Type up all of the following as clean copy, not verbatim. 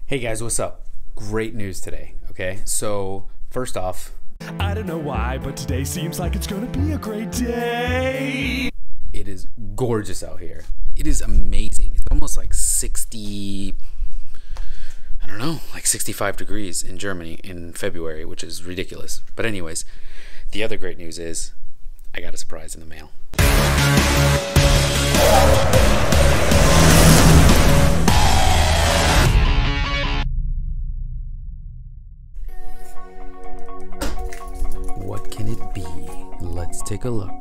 Hey guys, what's up? Great news today, okay? So, first off, I don't know why, but today seems like it's gonna be a great day. it is gorgeous out here. It is amazing. It's almost like 60, I don't know, like 65 degrees in Germany in February, which is ridiculous. But anyways, the other great news is I got a surprise in the mail. What can it be? Let's take a look.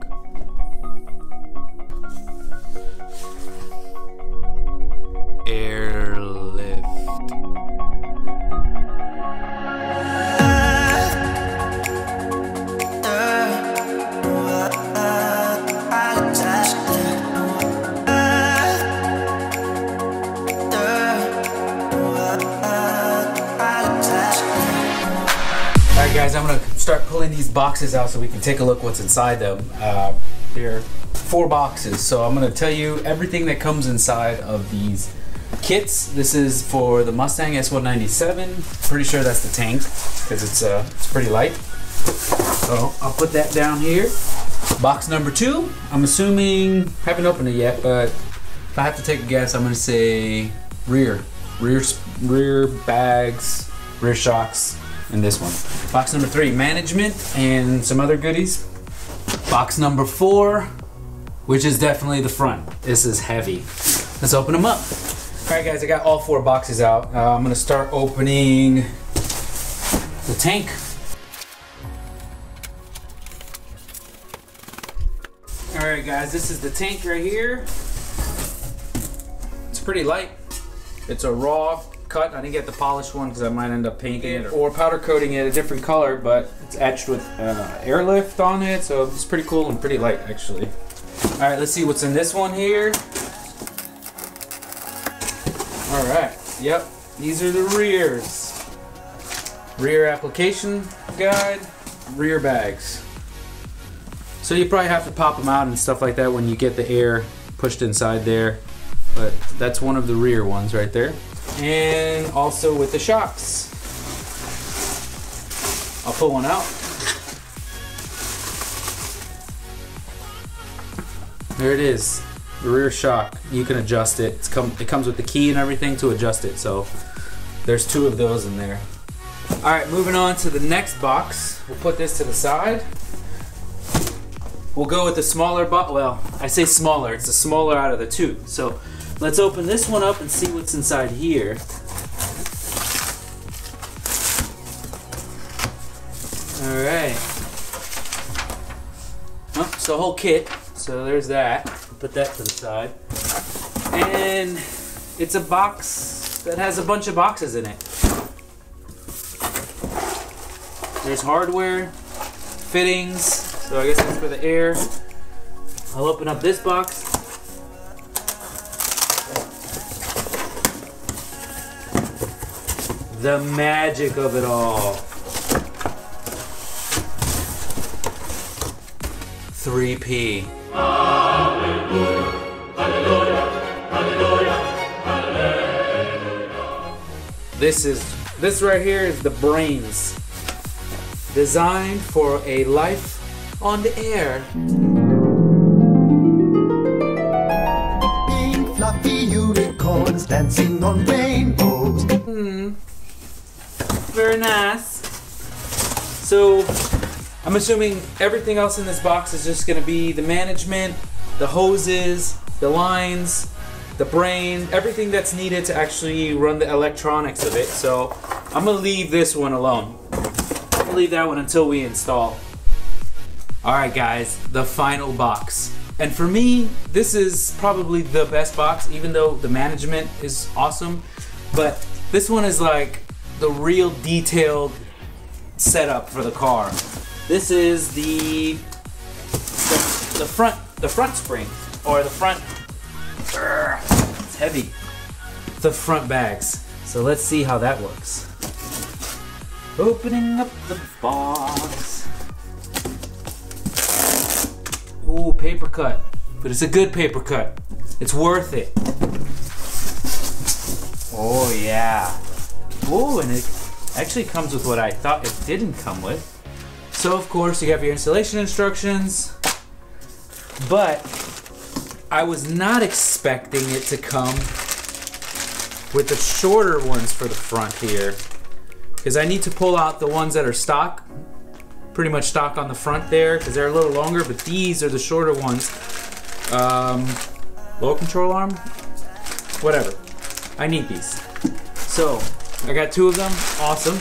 Airlift. Alright guys, I'm gonna start pulling these boxes out so we can take a look what's inside them. There are 4 boxes, so I'm gonna tell you everything that comes inside of these kits. This is for the Mustang S197. Pretty sure that's the tank because it's pretty light. So I'll put that down here. Box number 2, I'm assuming, haven't opened it yet, but if I have to take a guess, I'm gonna say rear bags, rear shocks, and this one. Box number 3, management and some other goodies. Box number 4, which is definitely the front. This is heavy. Let's open them up. All right guys, I got all 4 boxes out. I'm gonna start opening the tank. All right guys, this is the tank right here. It's pretty light. It's a raw cut. I didn't get the polished one because I might end up painting it or powder coating it a different color, but it's etched with Airlift on it, so it's pretty cool and pretty light actually. All right, let's see what's in this one here. All right, yep, these are the rears. Rear application guide, rear bags. So you probably have to pop them out and stuff like that when you get the air pushed inside there, but that's one of the rear ones right there. And also with the shocks. I'll pull one out. There it is, the rear shock. You can adjust it. It comes with the key and everything to adjust it. So there's 2 of those in there. All right, moving on to the next box. We'll put this to the side. We'll go with the smaller box. Well, I say smaller. It's the smaller out of the 2. So let's open this one up and see what's inside here. All right. Oh, it's the whole kit. So there's that. Put that to the side. And it's a box that has a bunch of boxes in it. There's hardware, fittings. So I guess that's for the air. I'll open up this box. The magic of it all. 3P. Hallelujah, hallelujah, hallelujah, hallelujah. This right here is the brains. Designed for a life on the air. Pink fluffy unicorns dancing on rainbows. Very nice. So I'm assuming everything else in this box is just gonna be the management, the hoses, the lines, the brain, everything that's needed to actually run the electronics of it. So I'm gonna leave this one alone. I'm gonna leave that one until we install. All right guys, the final box. And for me, this is probably the best box, even though the management is awesome. But this one is like the real detailed setup for the car. This is the front spring, or the front, it's heavy, the front bags. So let's see how that works. Opening up the box. Ooh, paper cut, but it's a good paper cut. It's worth it. Oh yeah. Oh, and it actually comes with what I thought it didn't come with. So of course you have your installation instructions, but I was not expecting it to come with the shorter ones for the front here, because I need to pull out the ones that are stock, pretty much stock on the front there, because they're a little longer, but these are the shorter ones. Low control arm? Whatever. I need these. So, I got 2 of them. Awesome.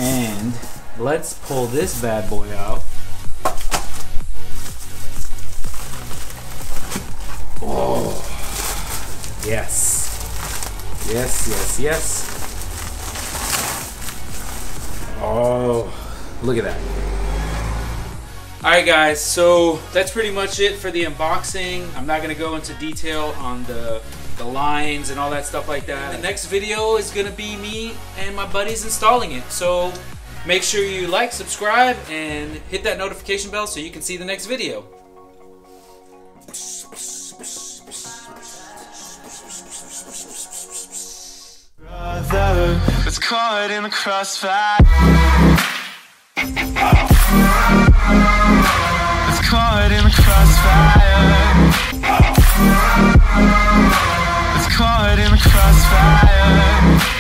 And let's pull this bad boy out. Oh. Yes. Yes, yes, yes. Oh, look at that. Alright guys, so that's pretty much it for the unboxing. I'm not going to go into detail on the lines and all that stuff like that. The next video is going to be me and my buddies installing it. So make sure you like, subscribe, and hit that notification bell so you can see the next video. Brother, it's caught in the crossfire. It's caught in the crossfire. It's caught in the crossfire.